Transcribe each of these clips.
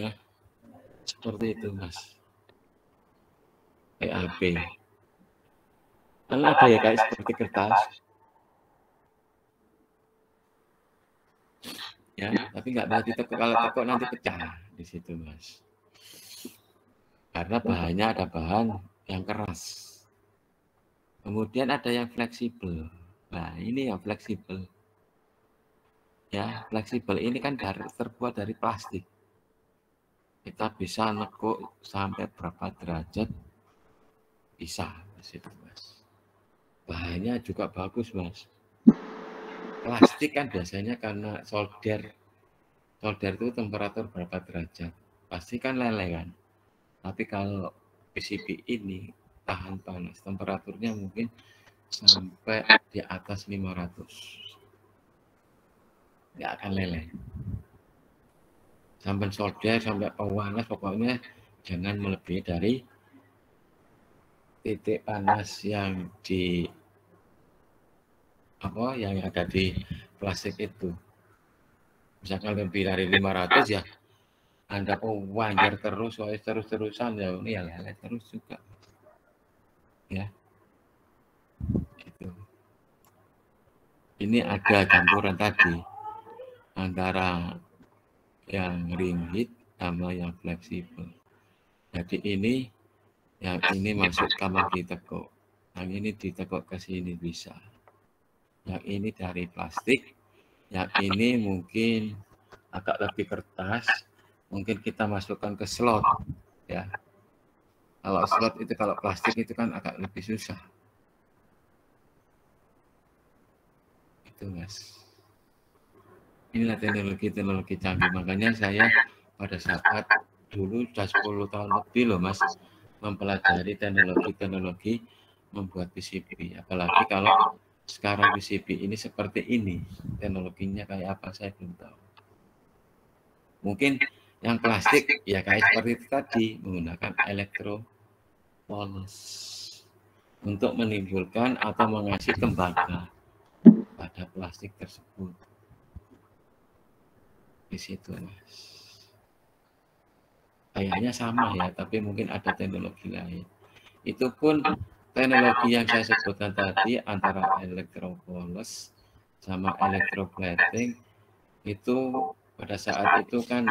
ya, seperti itu Mas. PAP. Kan ada ya kayak seperti kertas, ya, tapi nggak bisa ditekuk. Kalau tekuk nanti pecah di situ Mas. Karena bahannya ada bahan yang keras. Kemudian ada yang fleksibel. Nah, ini yang fleksibel. Ya, fleksibel ini kan terbuat dari plastik. Kita bisa nekuk sampai berapa derajat bisa Mas itu Mas. Bahannya juga bagus Mas. Plastik kan biasanya karena solder itu temperatur berapa derajat, pasti kan leleh kan. Tapi kalau PCB ini tahan panas, temperaturnya mungkin sampai di atas 500. Nggak akan leleh. Sampai solder, sampai panas, pokoknya jangan melebihi dari titik panas yang yang ada di plastik itu. Misalkan lebih dari 500 ya Anda wajar terus-terusan ya ini ya leleh terus juga. Ya. Itu. Ini ada campuran tadi antara yang ringkih sama yang fleksibel. Jadi yang ini masuk kamar ditekuk, yang ini ditekuk ke sini bisa. Yang ini dari plastik, yang ini mungkin agak lebih kertas, mungkin kita masukkan ke slot, ya. Kalau slot itu kalau plastik itu kan agak lebih susah. Itu Mas. Inilah teknologi canggih. Makanya saya pada saat dulu sudah 10 tahun lebih loh Mas mempelajari teknologi membuat PCB. Apalagi kalau sekarang PCB ini seperti ini, teknologinya kayak apa saya belum tahu. Mungkin yang plastik ya kayak seperti itu tadi, menggunakan elektropolis untuk menimbulkan atau mengasih tembaga pada plastik tersebut. Di situ Mas. Kayaknya sama ya, tapi mungkin ada teknologi lain. Itu pun teknologi yang saya sebutkan tadi antara elektropolis sama elektroplating itu pada saat itu kan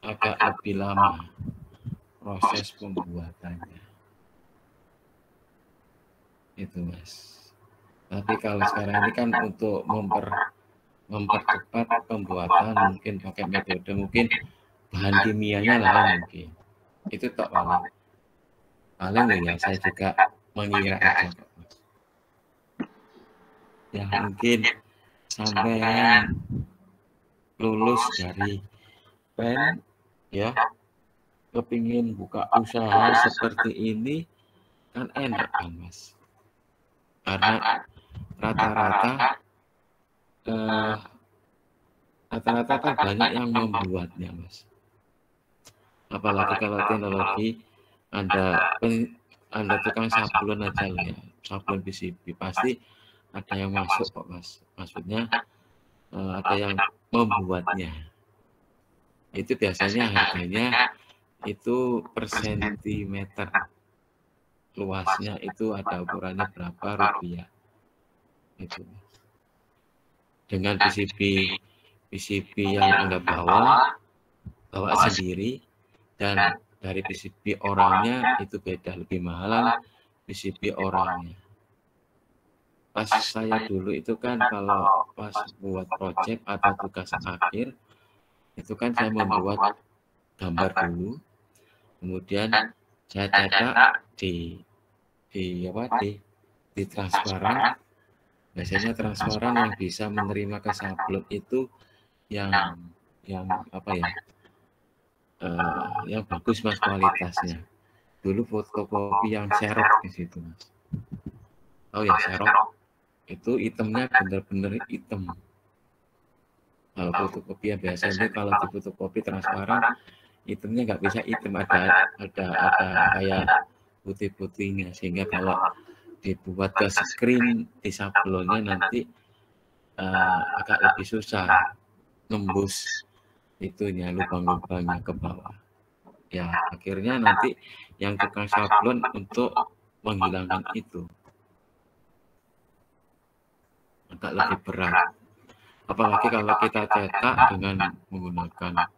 agak lebih lama proses pembuatannya. Itu Mas. Tapi kalau sekarang ini kan untuk mempercepat pembuatan mungkin pakai metode mungkin bahan kimianya lain mungkin. Itu tak paling ya saya juga mengira aja kok. Ya mungkin sampai lulus dari PEN ya kepingin buka usaha seperti ini kan enak kan Mas, karena rata-rata kan banyak yang membuatnya Mas, apalagi kalau teknologi Anda tukang sablon aja lah ya, sablon PCB pasti ada yang masuk kok Mas, maksudnya ada yang membuatnya. Itu biasanya harganya itu per sentimeter, luasnya itu ada ukurannya berapa rupiah. Itu. Dengan PCB yang Anda bawa sendiri, dan dari PCB orangnya itu beda, lebih mahalan PCB orangnya. Pas saya dulu itu kan kalau pas buat project atau tugas akhir itu kan saya membuat gambar dulu, kemudian saya cetak di transparan. Biasanya transparan yang bisa menerima ke sablon itu yang yang bagus Mas kualitasnya. Dulu fotokopi yang serok di situ Mas. Oh ya serok itu hitamnya benar-benar hitam. Kalau fotokopi yang biasa itu kalau di fotokopi transparan hitamnya nggak bisa hitam, ada kayak putih-putihnya, sehingga kalau dibuat ke screen di sablonnya nanti agak lebih susah nembus itunya, lubang-lubangnya ke bawah. Ya, akhirnya nanti yang tukang sablon untuk menghilangkan itu agak lebih berat. Apalagi kalau kita cetak dengan menggunakan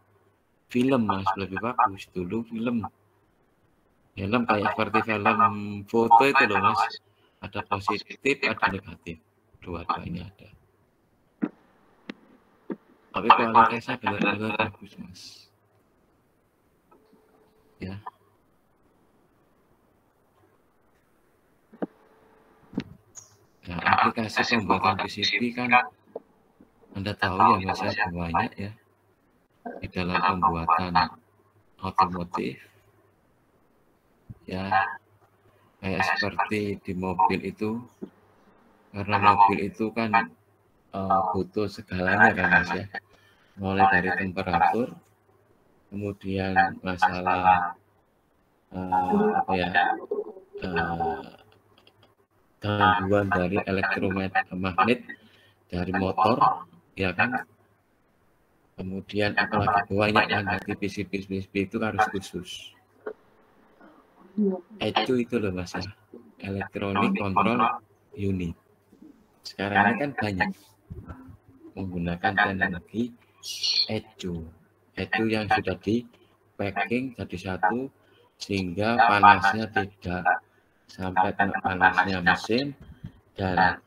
film, Mas, lebih bagus. Dulu film kayak seperti film foto itu loh, Mas. Ada positif, ada negatif. Dua-duanya ada. Tapi kualitasnya benar-benar bagus, Mas. Ya. Nah, aplikasi pembuatan PCB kan Anda tahu ya, Mas, ya, banyak ya di dalam pembuatan otomotif. Ya, kayak seperti di mobil itu, karena mobil itu kan butuh segalanya kan, Mas, ya. Mulai dari temperatur, kemudian masalah gangguan dari elektromagnet dari motor, ya kan. Kemudian apalagi banyak kan dari PCB itu harus khusus. ECU itu loh, Mas, ya, Electronic Control Unit. Sekarang ini kan banyak menggunakan teknologi ECU yang sudah di packing jadi satu sehingga panasnya tidak sampai kena panasnya mesin dan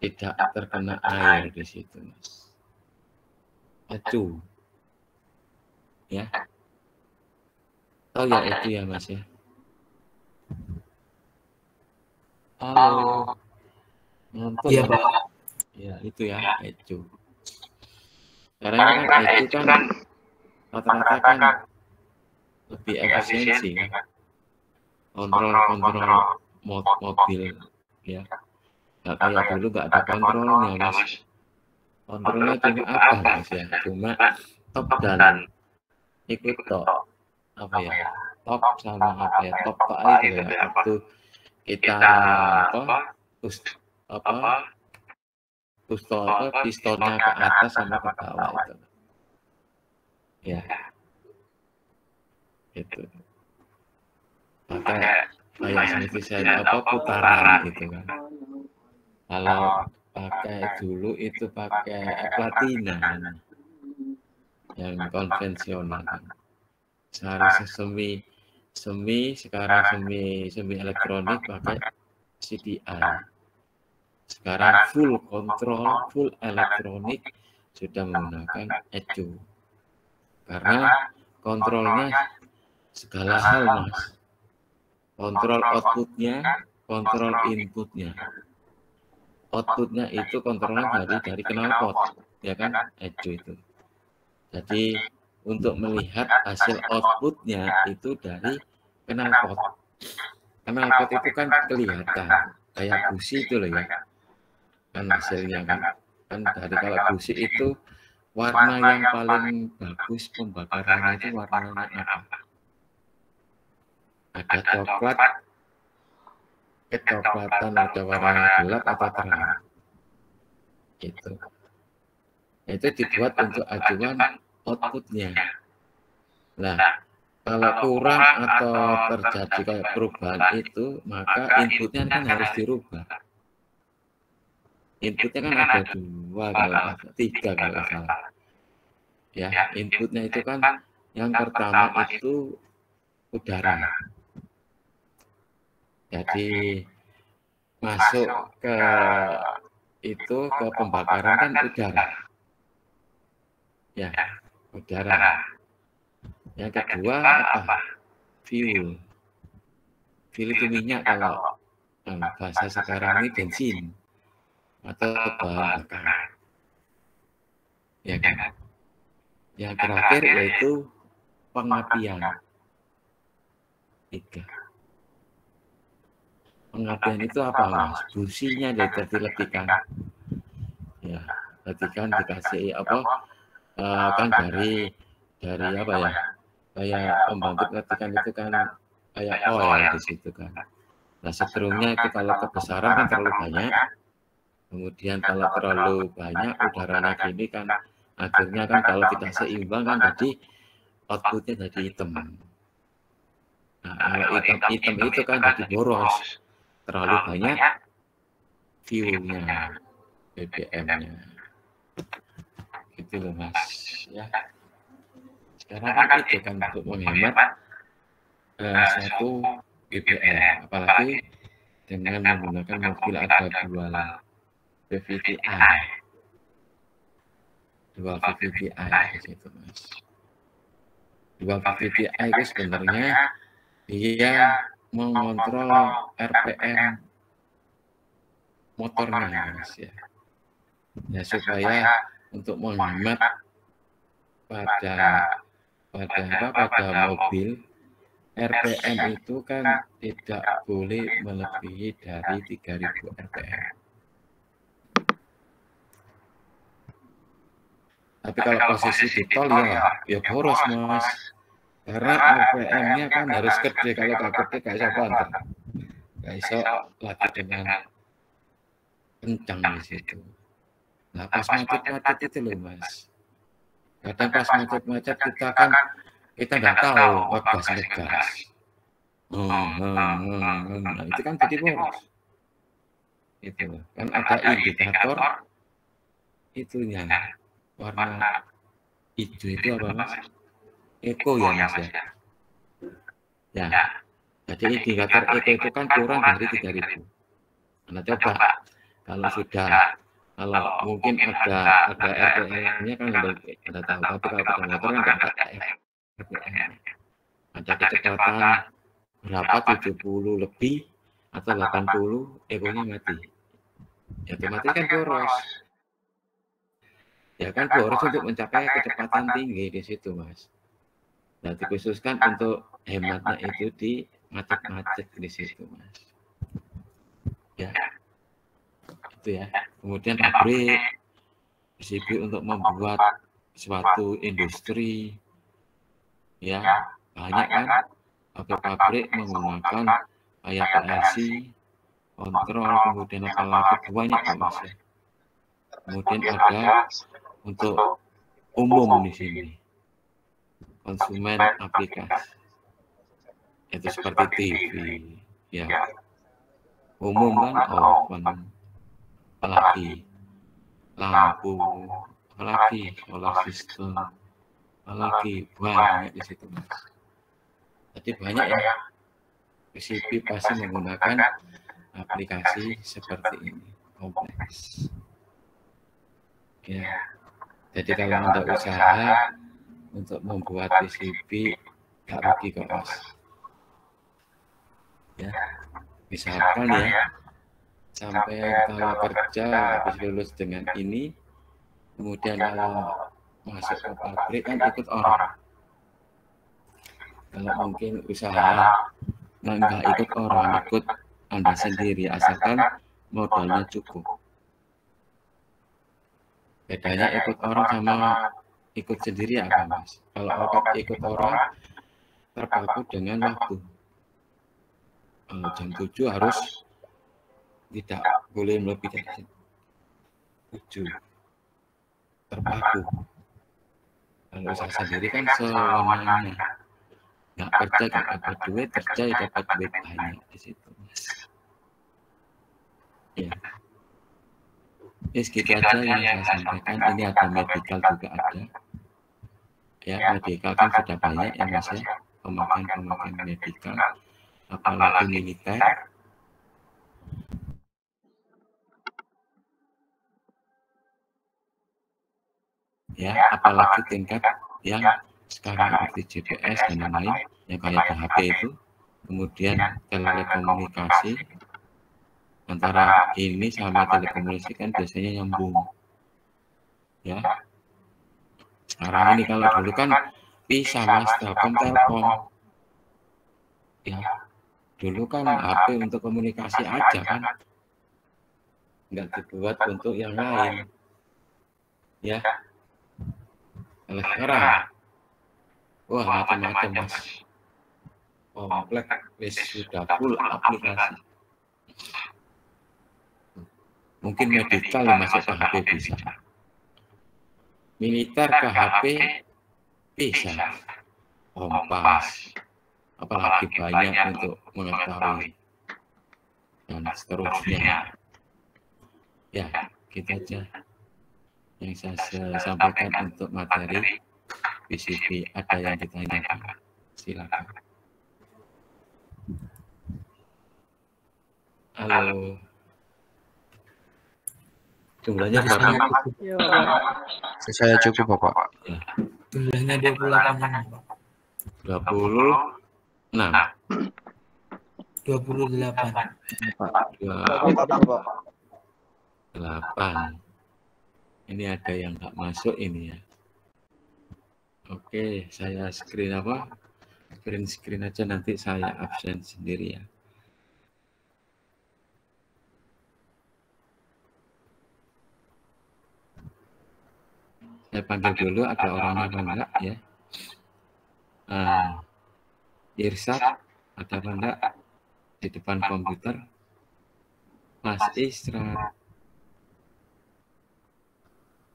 tidak terkena air di situ, Mas. ECU, ya. Oh ya, ECU ya, Mas, ya. Halo. Nonton Iya, ya? Pak. Ya, itu ya, ECU. Sekarang kan ECU kan rata-rata kan lebih efisiensi kan. Kontrol mobil, ya. Nggak kayak dulu nggak ada kontrolnya, Mas. Kontrolnya cuma apa, Mas, ya? Cuma top dan ikut top. Apa ya? Top sama apa ya? Top itu ya. Waktu kita pistonnya ke atas sama ke bawah itu. Ya. Itu. Pakai kayak seperti saya putaran gitu kan. Kalau pakai dulu itu pakai platina yang konvensional kan. Seharusnya sekarang semi elektronik pakai CDI. Sekarang full kontrol, full elektronik sudah menggunakan ECU. Karena kontrolnya segala hal, Mas. Kontrol outputnya, kontrol inputnya. Outputnya itu kontrolnya dari knalpot, ya kan, ECU itu. Jadi untuk melihat hasil outputnya itu dari knalpot. Knalpot itu kan kelihatan kayak busi itu loh ya, kan hasilnya kan dari kalau busi itu warna yang paling bagus pembakarannya itu warnanya apa? Ada coklat, kecoklatan, ada warna gelap atau terang. Itu dibuat untuk acuan outputnya. Nah, kalau kurang atau terjadi kayak perubahan itu, maka inputnya kan harus dirubah. Inputnya kan ada 3 kalau salah. Ya, inputnya itu kan yang pertama itu udara. Jadi masuk ke pembakaran kan udara. Ya, udara. Yang kedua apa? Fuel. Fuel itu minyak kalau bahasa sekarang ini bensin atau bahan bakar. Ya kan? Yang terakhir yaitu pengapian. 3. Pengapian itu apa, Mas? Businya dilebihkan. Ya, lebihkan dikasih kan dari apa ya? Kayak pembangkit letikan itu kan kayak oil di situ kan. Nah, setrumnya itu kalau kebesaran kan terlalu banyak. Kemudian kalau terlalu banyak udaranya gini kan Akhirnya kan kalau tidak seimbang kan tadi outputnya jadi hitam. Nah, kalau hitam itu kan jadi boros, terlalu banyak fuel-nya, BBM-nya. Gitu loh Mas. Ya. Sekarang kan itu kan untuk menghemat suatu BBM, apalagi dengan menggunakan mobil ada dual VVTi. Dual VVTi di situ Mas. Dual VVTi itu sebenarnya dia mengontrol RPM motornya Mas ya. Ya supaya untuk menghemat pada mobil RPM itu kan tidak boleh melebihi dari 3000 RPM. Tapi kalau posisi di tol ya boros Mas. Karena RPM-nya kan harus gede, kalau nggak gede nggak bisa banter. Nggak bisa lagi dengan kencang di situ. Nah pas macet-macet itu loh Mas. Kadang pas macet-macet kita nggak tahu ngegas. Nah, itu kan jadi boros. Itu kan ada indikator itunya warna hijau itu apa Mas? Eko ya Mas ya. Ya. Jadi indikator eko itu kan kurang dari 3000. Nah coba kalau mungkin ada RPM-nya kan ada tahu, tapi kalau pada motor kan nggak ada RPM. Ada kecepatan berapa 70 lebih atau 80, ekonya mati. Ya otomatis kan boros. Ya kan boros untuk mencapai kecepatan tinggi di situ Mas. Nah dikhususkan untuk hematnya itu di macet-macet di situ Mas. Ya. Itu ya. Kemudian pabrik PCB untuk membuat suatu industri ya banyak kan pabrik menggunakan kayak PLC, kontrol, kemudian apalagi banyak Pak Mas ya. Kemudian ada untuk umum di sini konsumen aplikasi itu seperti TV ya umum kan oven, apalagi lampu, apalagi solar system, apalagi banyak di situ Mas. Jadi banyak ya PCB pasti menggunakan aplikasi seperti ini kompleks. Ya, jadi kalau Anda usaha untuk membuat PCB nggak rugi kok Mas. Ya, misalkan ya sampai kalau kerja habis lulus dengan ini, kemudian kalau masuk ke pabrik kan ikut orang. Kalau mungkin usaha nggak ikut orang, ikut Anda sendiri asalkan modalnya cukup. Bedanya ikut orang sama ikut sendiri apa Mas? Kalau ikut orang terpaku dengan waktu. Jam 7 harus tidak boleh lebih dari 7. Terpaku. Kalau usaha sendiri kan sewenangnya. Nggak kerja nggak dapat duit, kerja ya dapat duit banyak di situ Mas. Ya. Segitu aja yang saya sampaikan. Ini ada medical juga ada. Ya, medical kan sudah banyak ya Mas ya. Pemakaian medical, apalagi militer. Ya, apalagi tingkat yang sekarang seperti GPS dan lain-lain, yang kayak di HP itu. Kemudian telekomunikasi. Antara ini sama telekomunikasi kan biasanya nyambung. Ya. Sekarang ini kalau dulu kan bisa Mas, Telkom. Ya. Dulu kan HP untuk komunikasi aja kan. Nggak dibuat untuk yang lain. Ya. Kalau sekarang wah macam-macam Mas. Kompleks sudah full aplikasi. Mungkin medical masuk ke HP bisa. militer ke HP bisa, Kompas, apalagi banyak untuk mengetahui dan seterusnya. Ya, gitu aja yang saya sampaikan untuk materi PCB. Ada yang ditanyakan? Silakan. Halo. Jumlahnya berapa? Ya, Bapak. Saya cukup, Bapak. Ya. Jumlahnya 28 Pak. 26. 28. 28. Ini ada yang nggak masuk ini ya. Oke, saya screen apa? Screen aja, nanti saya absen sendiri ya. Saya panggil dulu, ada orangnya apa enggak ya? Irsat, ada apa enggak di depan komputer? Mas Israt.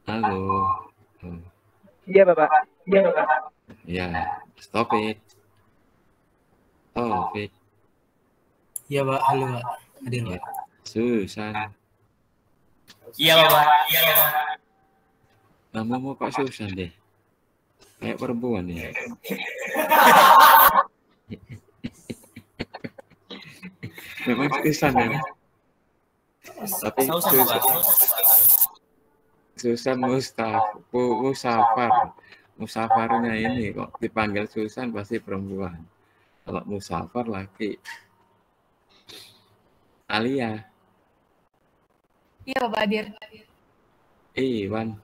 Halo. Iya, Bapak. Iya, Bapak. Ya, stop it. Taufik. Iya, Pak. Halo, Pak. Hadir, Pak. Susan. Iya, Bapak. Iya, Bapak. Namamu Pak Susan deh. Kayak perempuan ya. Memang Susan ya. Tapi Susan Musafarnya ini kok dipanggil Susan pasti perempuan. Kalau Musafar laki. Alia. Iya, Bapak hadir. Iwan.